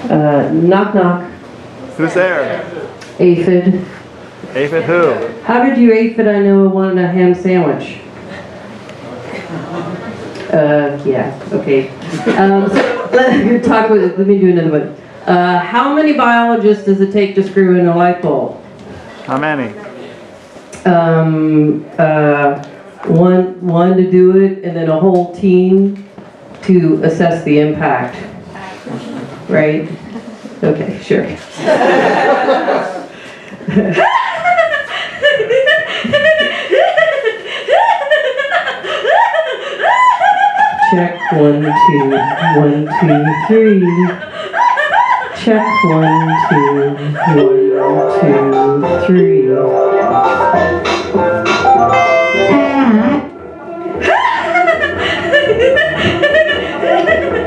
Knock knock. Who's there? Aphid. Aphid who? How did you aphid I know wanted a ham sandwich? Yeah, okay. Let me do another one. How many biologists does it take to screw in a light bulb? How many? One to do it, and then a whole team to assess the impact. Right? Okay, sure. Check 1, 2, 1, 2, 3. Check 1, 2, 1, 2, 3.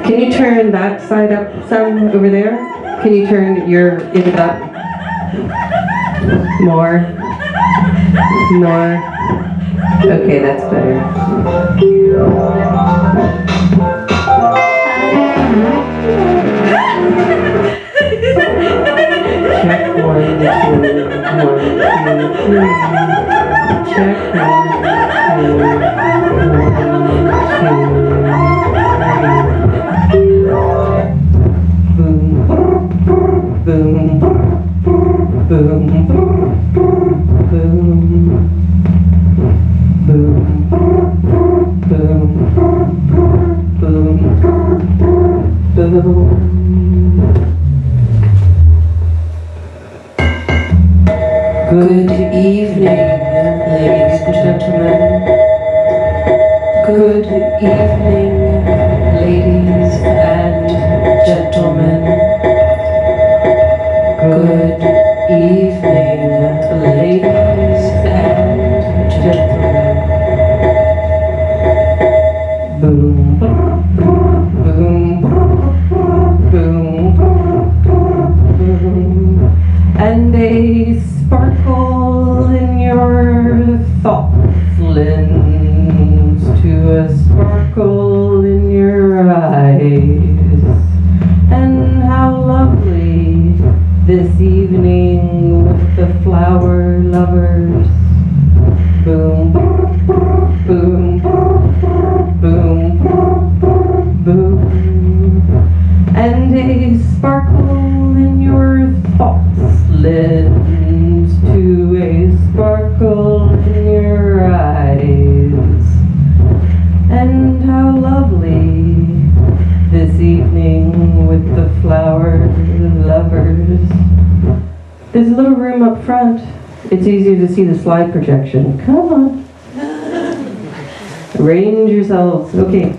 Can you turn that side up some over there? Can you turn your it up? More. More. Okay, that's better. Check 1, 2, 1, 2, 3. Check 1, 2, 1, 2, 3. Boom, boom, boom, boom, boom, boom, boom, boom. Good evening, ladies and gentlemen. Good evening, ladies and gentlemen. Good evening, ladies and gentlemen. Boom, boom, boom, boom. And they sparkle in your thoughts lends to a sparkle in your eyes. And how lovely this evening with the flower lovers. Boom, boom, boom, boom. And a sparkle in your thoughts lends to a sparkle in your eyes. And how lovely this evening with the flower lovers. There's a little room up front. It's easier to see the slide projection. Come on. Arrange yourselves. Okay.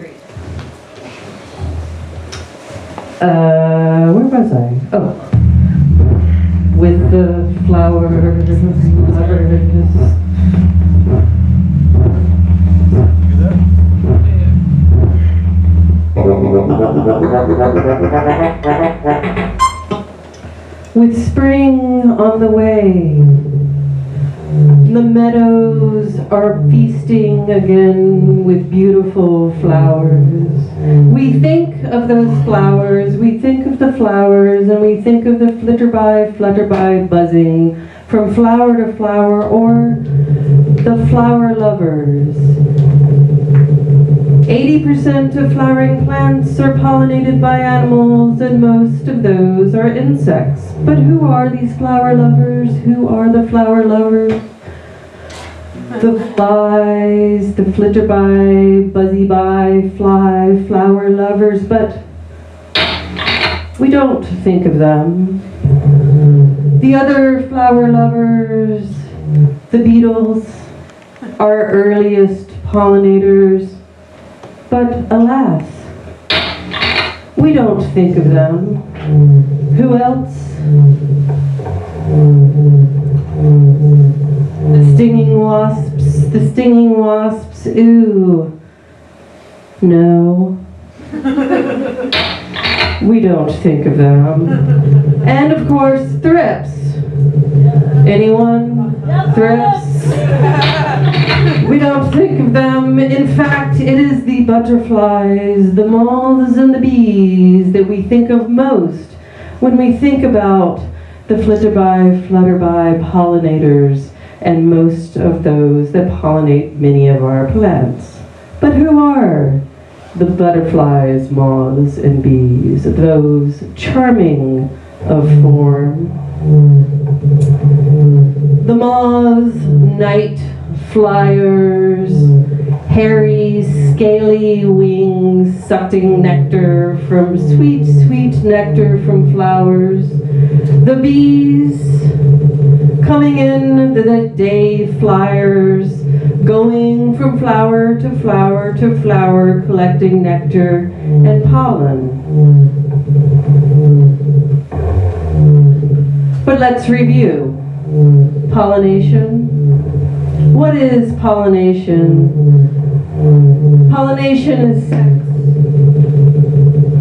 Where was I? Oh. With the flower lovers. With spring on the way, the meadows are feasting again with beautiful flowers. We think of those flowers, we think of the flowers, and we think of the flutter by buzzing from flower to flower, or the flower lovers. 80% of flowering plants are pollinated by animals, and most of those are insects. But who are these flower lovers? Who are the flower lovers? The flies, the flitter by, buzzy by, fly, flower lovers, but we don't think of them. The other flower lovers, the beetles, our earliest pollinators, but alas, we don't think of them. Who else? The stinging wasps, ooh, no. We don't think of them. And of course, thrips. Anyone? Thrips? We don't think of them. In fact, it is the butterflies, the moths, and the bees that we think of most When we think about the flutterby pollinators and most of those that pollinate many of our plants. But who are the butterflies, moths, and bees, those charming of form? The moths, night flyers, hairy, scaly wings, sucking nectar from sweet, sweet nectar from flowers. The bees, coming in, the day flyers, going from flower to flower to flower, collecting nectar and pollen. But let's review. Pollination. What is pollination? Pollination is sex.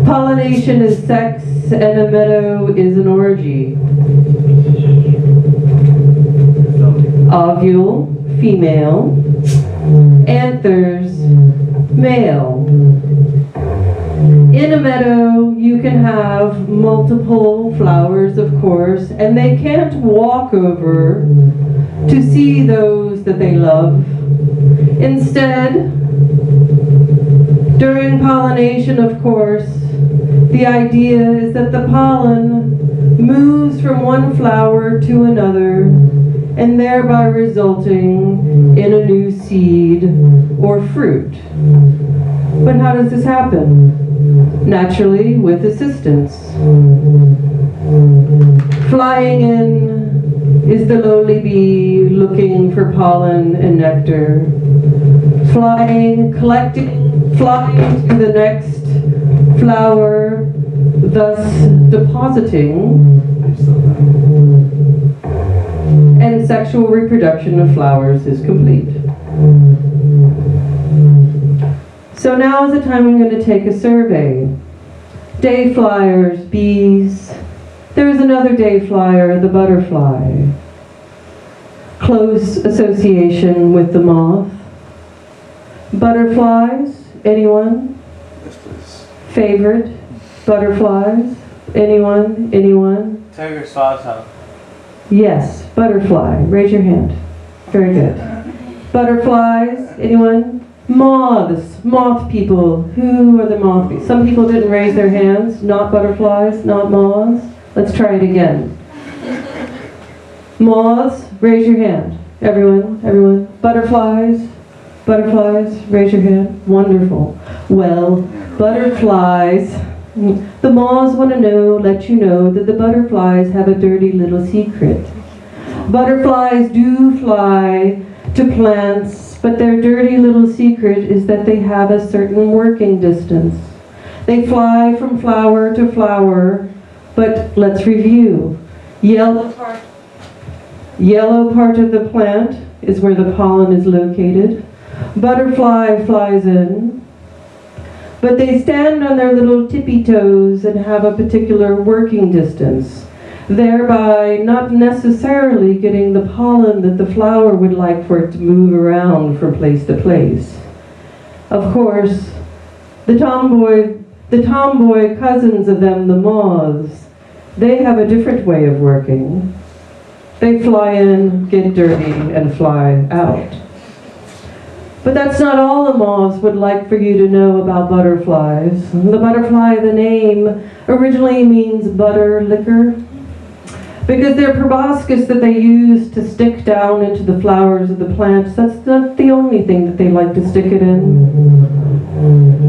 Pollination is sex, and a meadow is an orgy. Ovule, female. Anthers, male. In a meadow, you can have multiple flowers, of course, and they can't walk over to see those that they love. Instead, during pollination, of course, the idea is that the pollen moves from one flower to another, and thereby resulting in a new seed or fruit. But how does this happen? Naturally, with assistance. Flying in is the lowly bee looking for pollen and nectar. Flying, collecting, flying to the next flower, thus depositing, and sexual reproduction of flowers is complete. So now is the time I'm going to take a survey. Day flyers, bees. There is another day flyer, the butterfly. Close association with the moth. Butterflies, anyone? Yes, please. Favorite butterflies? Anyone? Anyone? Tiger swallowtail. Yes, butterfly. Raise your hand. Very good. Butterflies, anyone? Moths, moth people. Who are the moth people? Some people didn't raise their hands. Not butterflies, not moths. Let's try it again. Moths, raise your hand. Everyone, everyone. Butterflies, butterflies, raise your hand. Wonderful. Well, butterflies, the moths want to know, let you know that the butterflies have a dirty little secret. Butterflies do fly to plants, but their dirty little secret is that they have a certain working distance. They fly from flower to flower, but let's review. Yellow part of the plant is where the pollen is located. Butterfly flies in, but they stand on their little tippy toes and have a particular working distance, thereby not necessarily getting the pollen that the flower would like for it to move around from place to place. Of course, the tomboy cousins of them, the moths, they have a different way of working. They fly in, get dirty, and fly out. But that's not all the moths would like for you to know about butterflies. The butterfly, the name, originally means butter liquor, because their proboscis that they use to stick down into the flowers of the plants, that's not the only thing that they like to stick it in.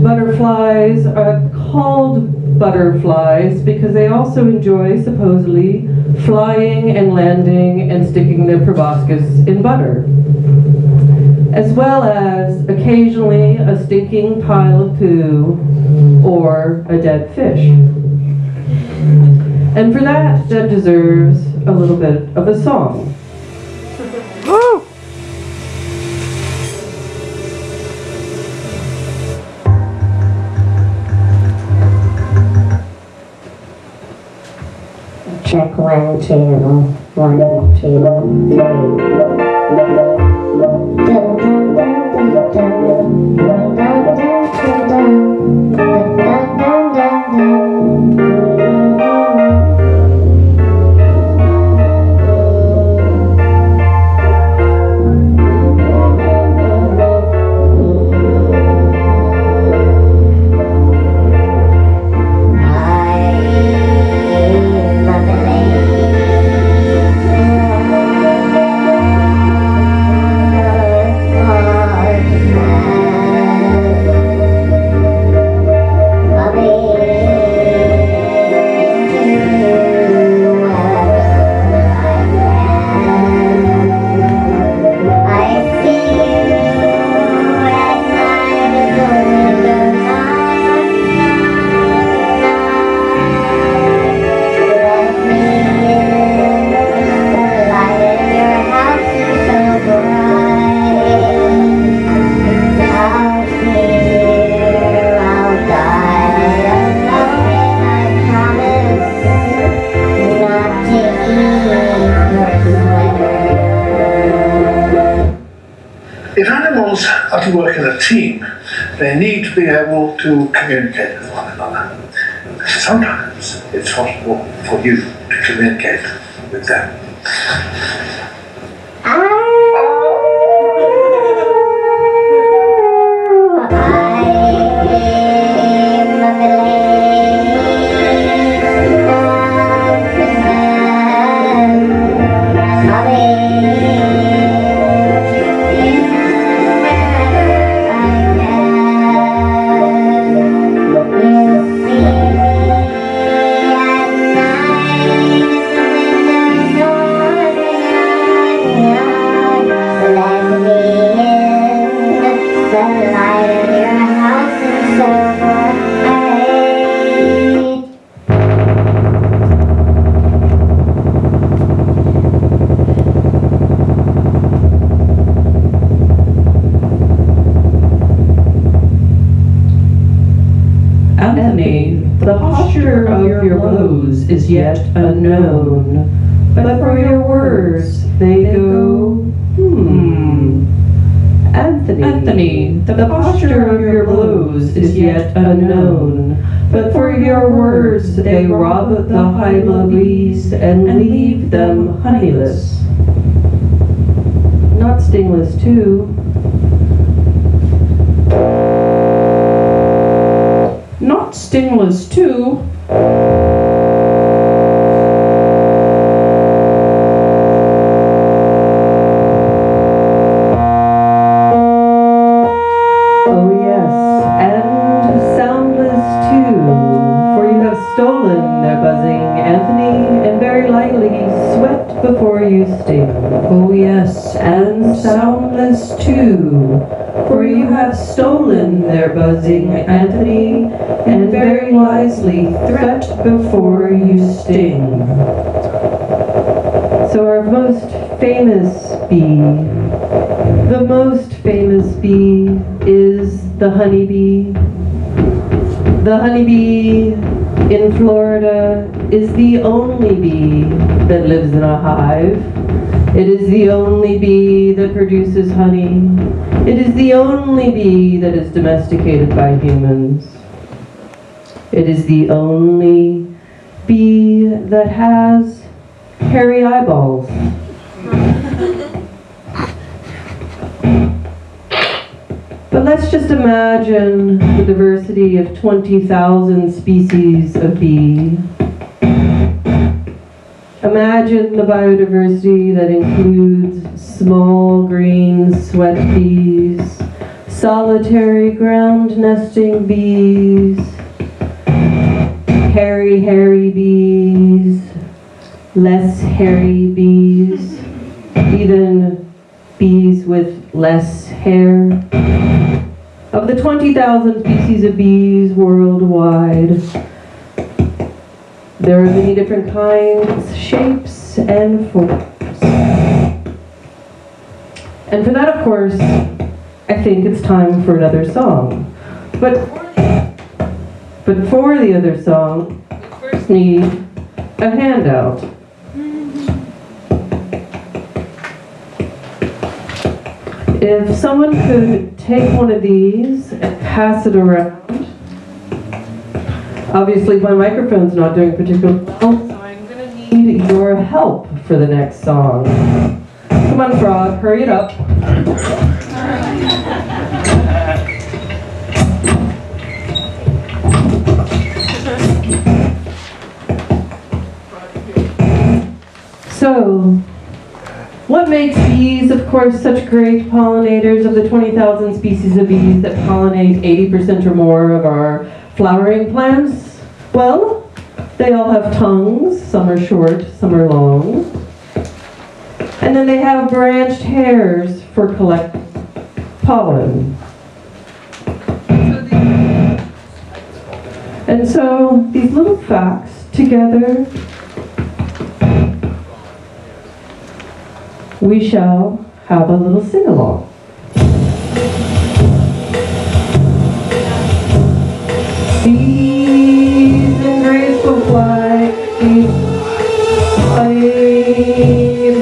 Butterflies are called butterflies because they also enjoy, supposedly, flying and landing and sticking their proboscis in butter, as well as occasionally a stinking pile of poo or a dead fish. And for that deserves a little bit of a song. Woo! Check 1, 2, 1, 2, 3. Dun, dun, dun, dun, dun, dun, dun, dun, dun, dun, dun, dun, dun, dun. are to work in a team, they need to be able to communicate with one another. Sometimes it's possible for you to communicate with them. The posture of your blows is yet unknown, but for your words they go, Anthony, the posture of your blows is yet unknown, but for your words they rob the high bees and leave them honeyless. Not stingless too. Not stingless too. Oh yes, and soundless too, for you have stolen their buzzing, Anthony, and very lightly sweat before you sting. Oh yes, and soundless too, for you have stolen their buzzing, Anthony, and very wisely threat before you sting. So our most famous bee, the most famous bee is the honeybee. The honeybee in Florida is the only bee that lives in a hive. It is the only bee that produces honey. It is the only bee that is domesticated by humans. It is the only bee that has hairy eyeballs. But let's just imagine the diversity of 20,000 species of bee. Imagine the biodiversity that includes small green sweat bees, solitary ground nesting bees, hairy bees, less hairy bees, even bees with less hair. Of the 20,000 species of bees worldwide, there are many different kinds, shapes, and forms. And for that, of course, I think it's time for another song. But for the other song, we first need a handout. If someone could take one of these and pass it around. Obviously, my microphone's not doing particularly well, so I'm going to need your help for the next song. Come on, Frog, hurry it up. So, what makes bees, of course, such great pollinators of the 20,000 species of bees that pollinate 80% or more of our flowering plants? Well, they all have tongues. Some are short, some are long. And then they have branched hairs for collecting pollen. And so these little facts together, we shall have a little sing-along. Bees in graceful flight,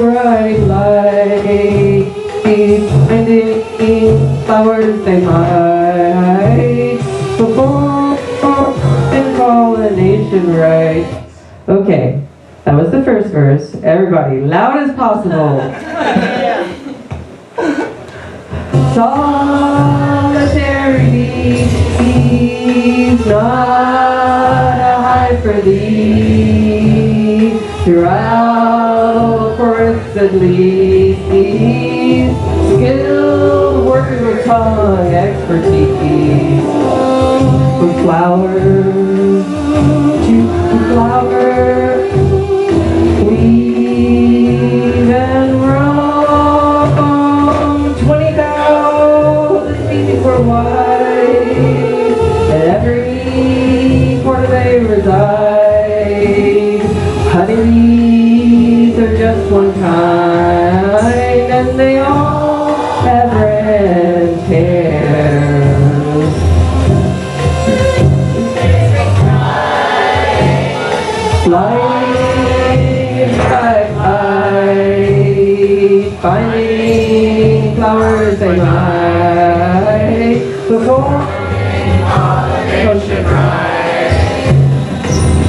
bright light, finding flowers they might perform in pollination right. Okay, that was the first verse. Everybody, loud as possible. Solitary bees, not a hive for thee. Throughout forests and leaves, skilled workers with tongue expertise. From flower to flower, weave and roam. 20,000 species worldwide, and every quarter they reside. Honeybees are just one kind, and they all have red hair. Flying by night, finding flowers they might before pollination right.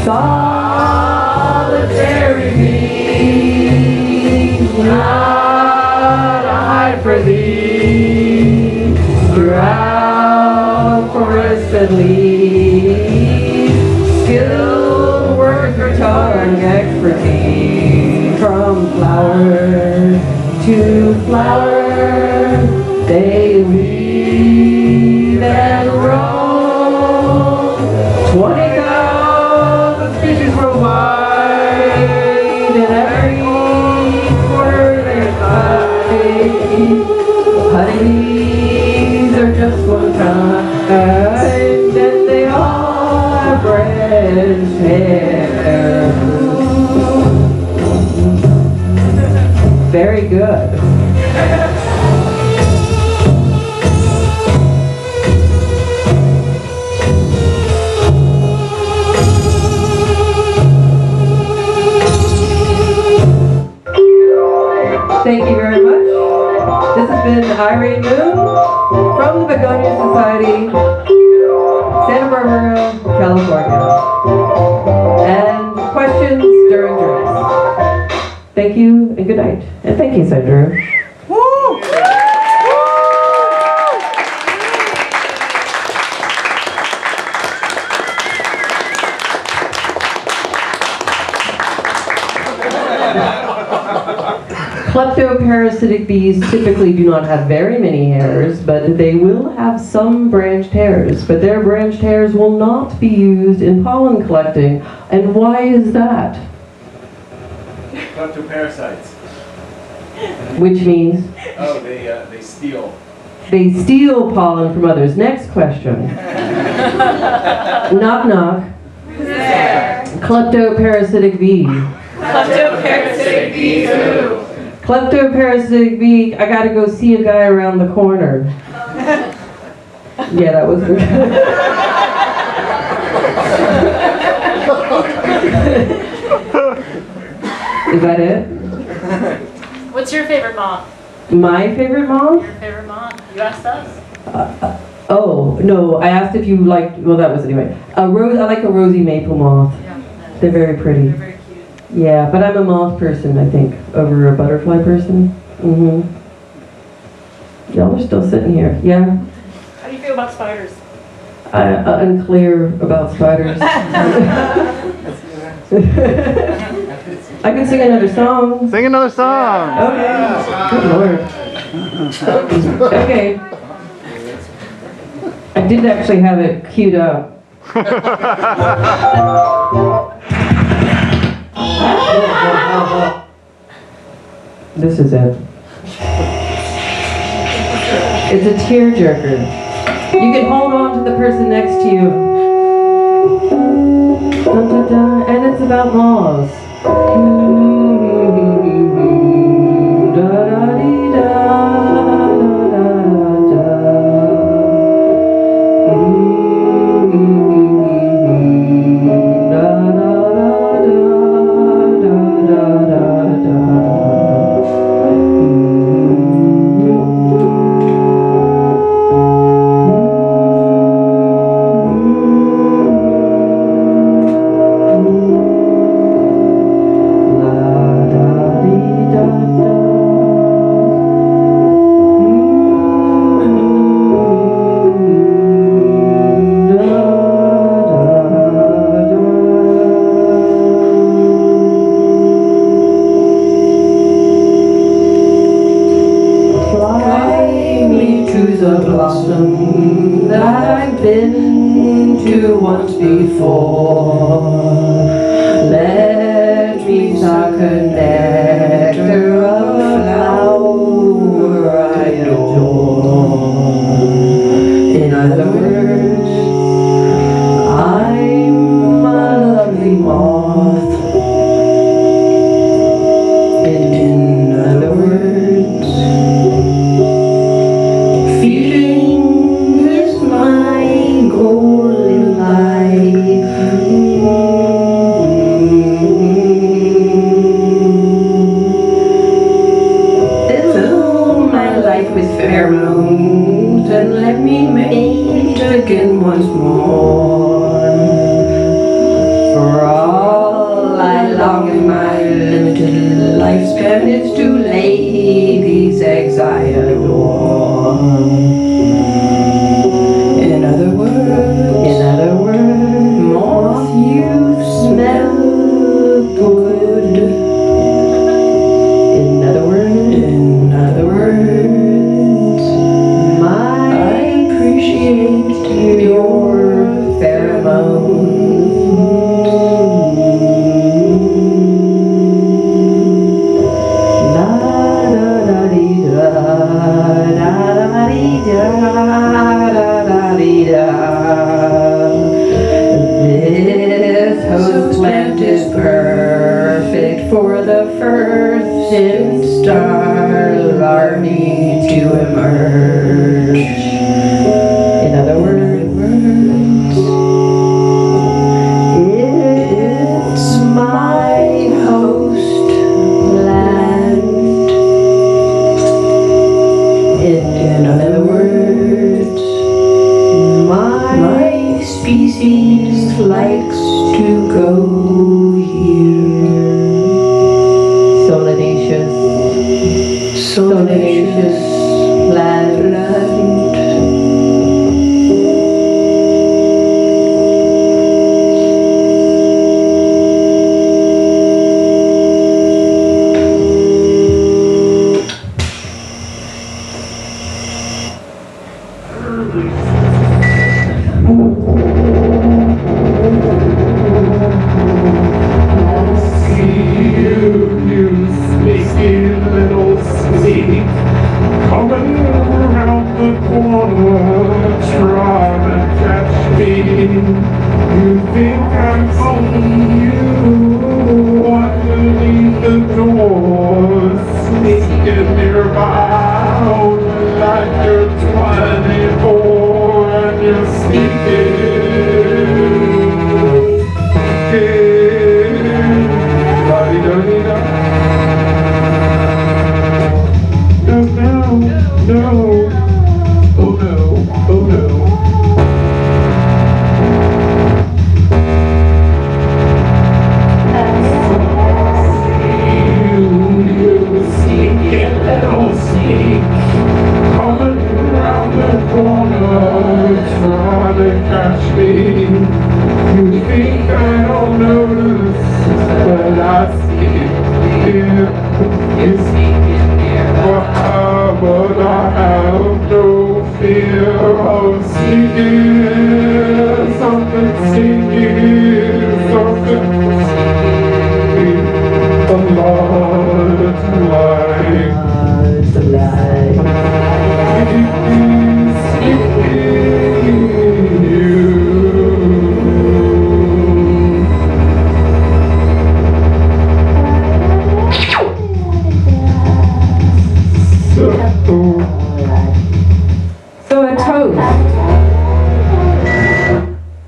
Solitary bees, not a hive for thee. Throughout forests and leaves, skilled workers for tongue expertise. From flower to flower, they weave and roam. 20,000 species worldwide, and every quarter they find. Honeybees are just one kind, and they all have red hair. Very good. Thank you very much. This has been Irene from the Begonia Society, Santa Barbara, California. And questions during drinks. Thank you and good night. And thank you, Sandra. Kleptoparasitic bees typically do not have very many hairs, but they will have some branched hairs. But their branched hairs will not be used in pollen collecting. And why is that? Kleptoparasites. Which means? Oh, they steal. They steal pollen from others. Next question. Knock knock. Who's there? Kleptoparasitic bee. Kleptoparasitic bee who? Kleptoparasitic bee, I gotta go see a guy around the corner. Yeah, that was good. Is that it? What's your favorite moth? My favorite moth? Your favorite moth? You asked us. Oh, no, I asked if you liked, well, that was anyway. I like a rosy maple moth. Yeah. They're very pretty. They're very cute. Yeah, but I'm a moth person, I think, over a butterfly person. Mm-hmm. Y'all are still sitting here. Yeah? How do you feel about spiders? I'm unclear about spiders. I can sing another song. Sing another song. Okay. Good Lord. Okay. I did actually have it queued up. This is it. It's a tearjerker. You can hold on to the person next to you. Dun, dun, dun. And it's about moths. before. Let me suck a nectar of flower I adore. In other words, I'm a lovely moth. In other words, feeling is my goal in life. Fill my life with pheromones and let me mate again once more. For all I long in my limited lifespan is to lay these eggs I adore. In other words, moth, you smell good. In other words, I appreciate your pheromones. La da da dee da da da dee da da dee da. This host plant is perfect for the first instar larvae to emerge. In other words, it's my host plant. In other words, my species likes to go here. Solanaceous plant.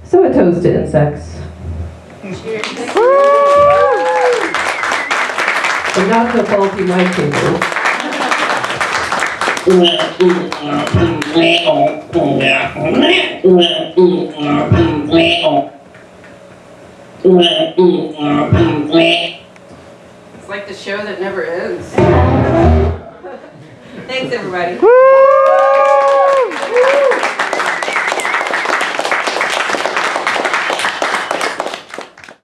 So a toast to insects. But not the faulty mic cables. It's like the show that never ends. Thanks, everybody.